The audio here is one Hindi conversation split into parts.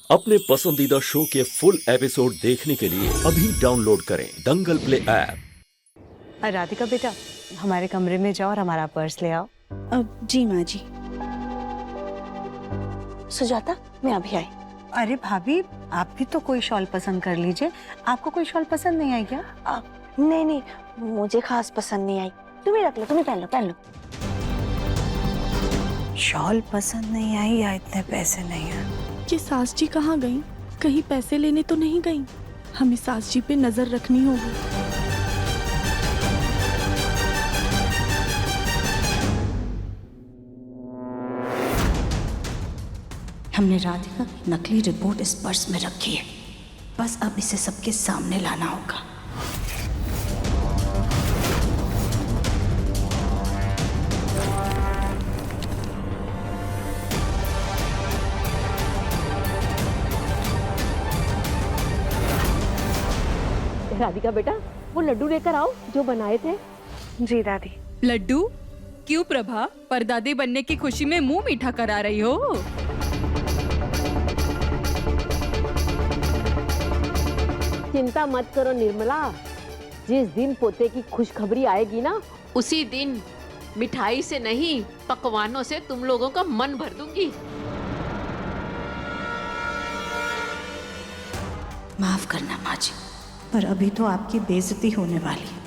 अपने पसंदीदा शो के फुल एपिसोड देखने के लिए अभी डाउनलोड करें दंगल प्ले ऐप। राधिका बेटा, हमारे कमरे में जाओ और हमारा पर्स ले आओ। जी माँ जी। सुजाता, मैं अभी आई। अरे भाभी, आप भी तो कोई शॉल पसंद कर लीजिए। आपको कोई शॉल पसंद नहीं आई क्या? नहीं नहीं, मुझे खास पसंद नहीं आई। तुम ही रख लो, तुम ही पहन लो, पहन लो। शॉल पसंद नहीं आई या इतने पैसे नहीं है? ये सास जी कहाँ गई? कहीं पैसे लेने तो नहीं गई? हमें सास जी पे नजर रखनी होगी। हमने राधिका की नकली रिपोर्ट इस पर्स में रखी है, बस अब इसे सबके सामने लाना होगा। राधिका बेटा, वो लड्डू लेकर आओ जो बनाए थे। जी दादी। लड्डू? क्यों प्रभा, परदादी बनने की खुशी में मुंह मीठा करा रही हो? चिंता मत करो निर्मला, जिस दिन पोते की खुशखबरी आएगी ना, उसी दिन मिठाई से नहीं, पकवानों से तुम लोगों का मन भर दूंगी। माफ करना माँ जी, पर अभी तो आपकी बेइज्जती होने वाली है।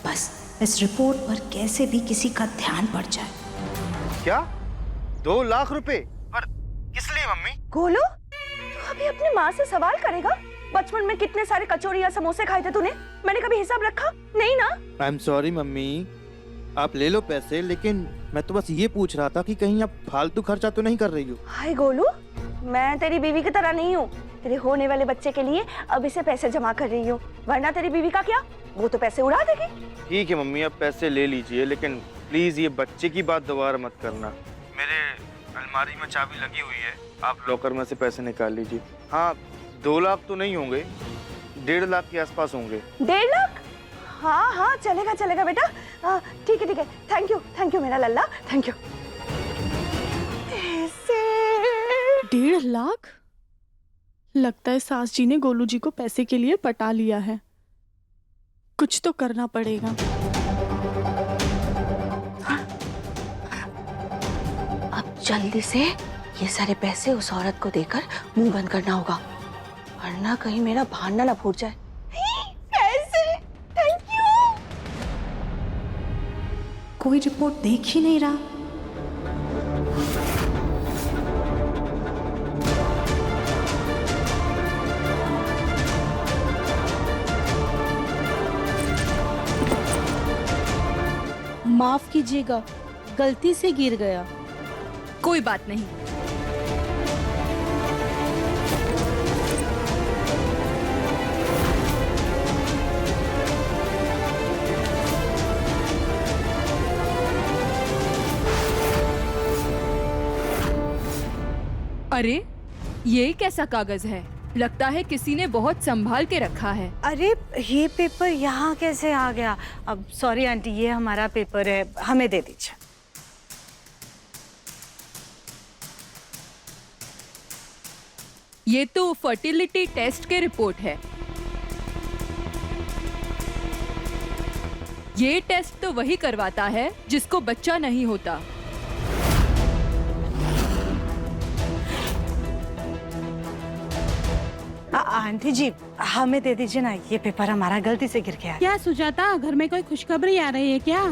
बस इस रिपोर्ट पर कैसे भी किसी का ध्यान पड़ जाए। क्या? 2 लाख रुपए? पर किस लिए मम्मी? गोलू, तू अभी अपनी माँ से सवाल करेगा? बचपन में कितने सारे कचौड़ी या समोसे खाए थे तूने? मैंने कभी हिसाब रखा? नहीं ना? आई एम सॉरी मम्मी, आप ले लो पैसे, लेकिन मैं तो बस ये पूछ रहा था कि कहीं आप फालतू खर्चा तो नहीं कर रही हो। हाय गोलू, मैं तेरी बीवी की तरह नहीं हूँ। तेरे होने वाले बच्चे के लिए अभी से पैसे जमा कर रही हूँ, वरना तेरी बीवी का क्या, वो तो पैसे उड़ा देगी। ठीक है मम्मी, आप पैसे ले लीजिए, लेकिन प्लीज ये बच्चे की बात दोबारा मत करना। मेरे अलमारी में चाबी लगी हुई है, आप लॉकर में से पैसे निकाल लीजिए। हाँ, 2 लाख तो नहीं होंगे, 1.5 लाख के आसपास होंगे। 1.5 लाख? हाँ हाँ, चलेगा चलेगा बेटा। ठीक है ठीक है, थैंक यू मेरा लल्ला, थैंक यू। 1.5 लाख? लगता है सास जी ने गोलू जी को पैसे के लिए पटा लिया है। कुछ तो करना पड़ेगा। अब जल्दी से ये सारे पैसे उस औरत को देकर मुंह बंद करना होगा, वरना कहीं मेरा भांडा ना फूट जाए। पैसे, थैंक यू। कोई रिपोर्ट देख ही नहीं रहा। माफ कीजिएगा, गलती से गिर गया। कोई बात नहीं। अरे, ये कैसा कागज है? लगता है किसी ने बहुत संभाल के रखा है। अरे ये पेपर यहाँ कैसे आ गया? अब सॉरी आंटी, ये हमारा पेपर है, हमें दे दीजिए। ये तो फर्टिलिटी टेस्ट के रिपोर्ट है। ये टेस्ट तो वही करवाता है जिसको बच्चा नहीं होता। आंटी जी, हमें दे दीजिए ना, ये पेपर हमारा गलती से गिर गया। क्या सुजाता, घर में कोई खुशखबरी आ रही है क्या?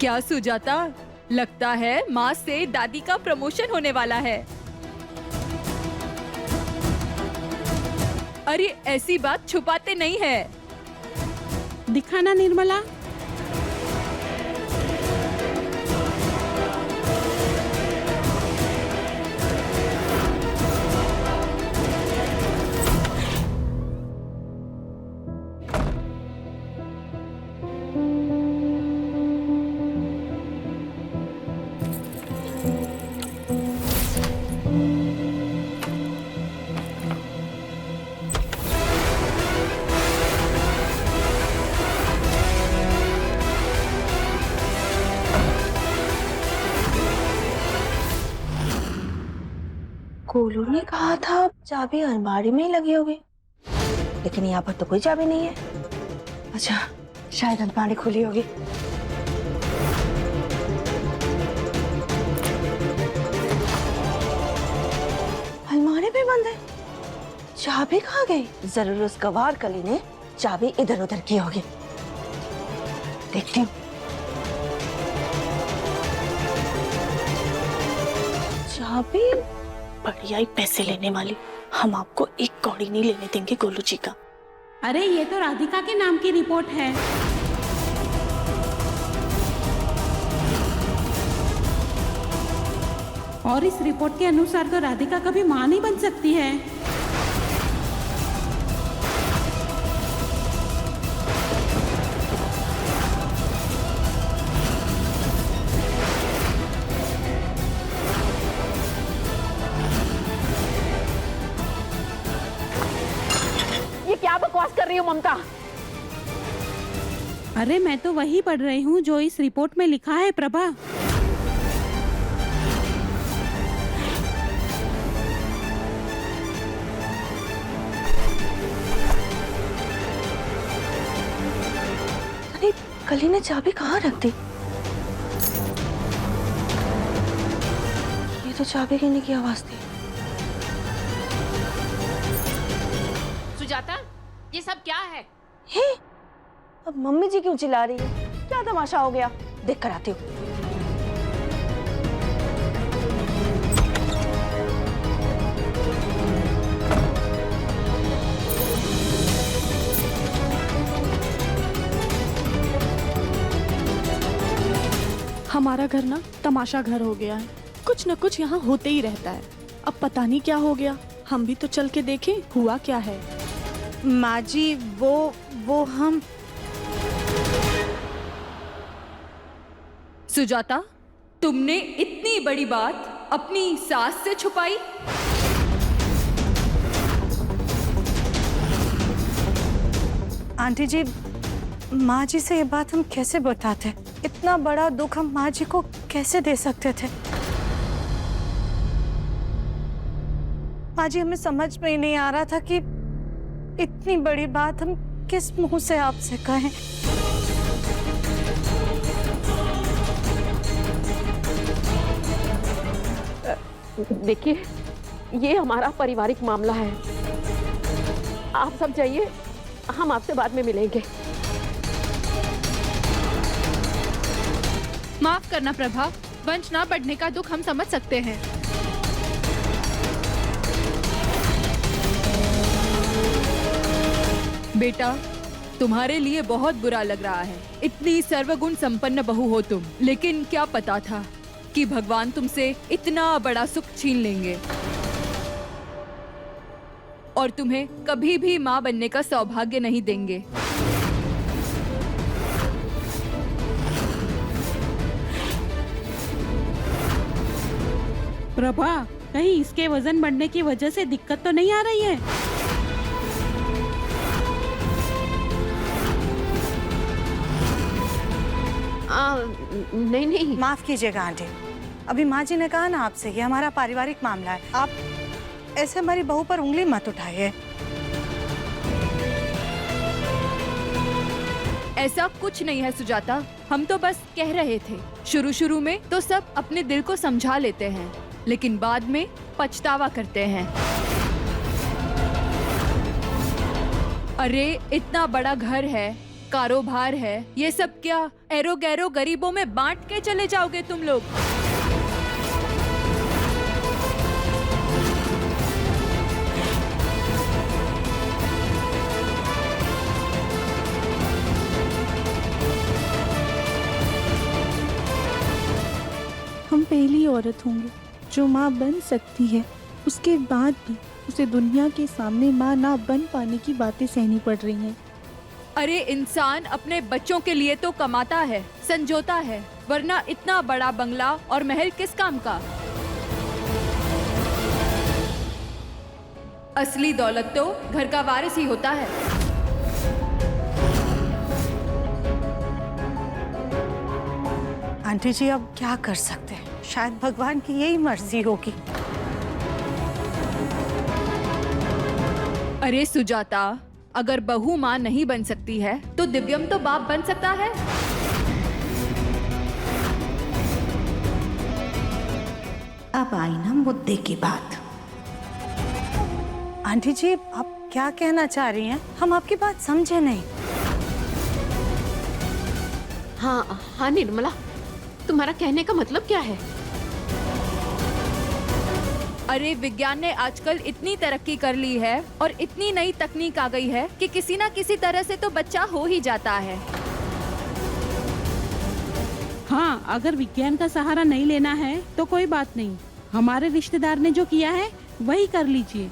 क्या सुजाता, लगता है माँ से दादी का प्रमोशन होने वाला है। अरे ऐसी बात छुपाते नहीं है। दिखाना निर्मला। गोलू ने कहा था चाबी अलमारी में ही लगी होगी, लेकिन यहाँ पर तो कोई चाबी नहीं है। अच्छा, शायद अलमारी खुली होगी। अलमारी भी बंद है, चाबी कहाँ गई? जरूर उस गवार कली ने चाबी इधर उधर की होगी। देखती हूँ। चाबी बढ़िया ही पैसे लेने वाली, हम आपको एक कौड़ी नहीं लेने देंगे गोलू जी का। अरे ये तो राधिका के नाम की रिपोर्ट है। और इस रिपोर्ट के अनुसार तो राधिका कभी मां नहीं बन सकती है। ये क्या बकवास कर रही हो ममता? अरे मैं तो वही पढ़ रही हूँ जो इस रिपोर्ट में लिखा है प्रभा। अरे कली ने चाबी कहाँ रख दी? ये तो चाबी गिरने की आवाज थी। सुजाता, ये सब क्या है? हे, अब मम्मी जी क्यों चिल्ला रही है? क्या तमाशा हो गया? देख कर आती हूँ। हमारा घर ना तमाशा घर हो गया है, कुछ न कुछ यहाँ होते ही रहता है। अब पता नहीं क्या हो गया, हम भी तो चल के देखें हुआ क्या है। माँ जी, वो हम सुजाता, तुमने इतनी बड़ी बात अपनी सास से छुपाई? आंटी जी, माँ जी से ये बात हम कैसे बताते? इतना बड़ा दुख हम माँ जी को कैसे दे सकते थे? माँ जी, हमें समझ में ही नहीं आ रहा था कि इतनी बड़ी बात हम किस मुंह से आपसे कहें। देखिए, ये हमारा पारिवारिक मामला है। आप सब जाइए, हम आपसे बाद में मिलेंगे। माफ करना प्रभा, वंश ना बढ़ने का दुख हम समझ सकते हैं। बेटा, तुम्हारे लिए बहुत बुरा लग रहा है। इतनी सर्वगुण संपन्न बहू हो तुम, लेकिन क्या पता था कि भगवान तुमसे इतना बड़ा सुख छीन लेंगे और तुम्हें कभी भी मां बनने का सौभाग्य नहीं देंगे। प्रभा, कहीं इसके वजन बढ़ने की वजह से दिक्कत तो नहीं आ रही है? नहीं नहीं, माफ कीजिएगा आंटी, अभी माँ जी ने कहा ना आपसे, ये हमारा पारिवारिक मामला है। आप ऐसे हमारी बहू पर उंगली मत उठाइए। ऐसा कुछ नहीं है सुजाता, हम तो बस कह रहे थे। शुरू शुरू में तो सब अपने दिल को समझा लेते हैं, लेकिन बाद में पछतावा करते हैं। अरे इतना बड़ा घर है, कारोबार है, ये सब क्या एरो गैरो गरीबों में बांट के चले जाओगे तुम लोग? हम पहली औरत होंगे जो माँ बन सकती है, उसके बाद भी उसे दुनिया के सामने माँ ना बन पाने की बातें सहनी पड़ रही हैं। अरे इंसान अपने बच्चों के लिए तो कमाता है, संजोता है, वरना इतना बड़ा बंगला और महल किस काम का? असली दौलत तो घर का वारिस ही होता है। आंटी जी, अब क्या कर सकते हैं, शायद भगवान की यही मर्जी होगी। अरे सुजाता, अगर बहू माँ नहीं बन सकती है तो दिव्यम तो बाप बन सकता है। अब आई ना मुद्दे की बात। आंटी जी, आप क्या कहना चाह रही हैं? हम आपकी बात समझे नहीं। हाँ हाँ निर्मला, तुम्हारा कहने का मतलब क्या है? अरे विज्ञान ने आजकल इतनी तरक्की कर ली है और इतनी नई तकनीक आ गई है कि किसी ना किसी तरह से तो बच्चा हो ही जाता है। हाँ, अगर विज्ञान का सहारा नहीं लेना है तो कोई बात नहीं, हमारे रिश्तेदार ने जो किया है वही कर लीजिए।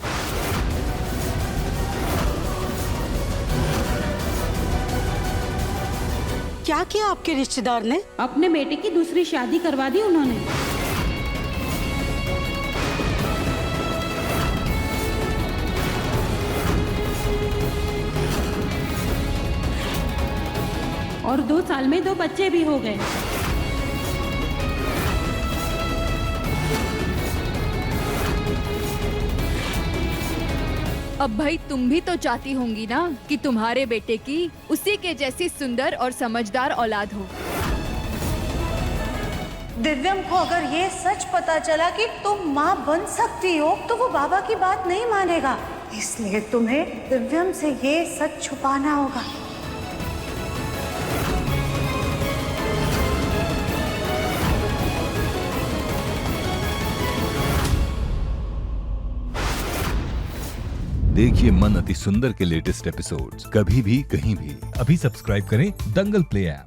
क्या किया आपके रिश्तेदार ने? अपने बेटे की दूसरी शादी करवा दी उन्होंने। और 2 साल में 2 बच्चे भी हो गए। अब भाई तुम भी तो चाहती होंगी ना कि तुम्हारे बेटे की उसी के जैसी सुंदर और समझदार औलाद हो। दिव्यम को अगर ये सच पता चला कि तुम माँ बन सकती हो तो वो बाबा की बात नहीं मानेगा, इसलिए तुम्हें दिव्यम से ये सच छुपाना होगा। देखिए मन अति सुंदर के लेटेस्ट एपिसोड्स कभी भी कहीं भी। अभी सब्सक्राइब करें दंगल प्ले ऐप।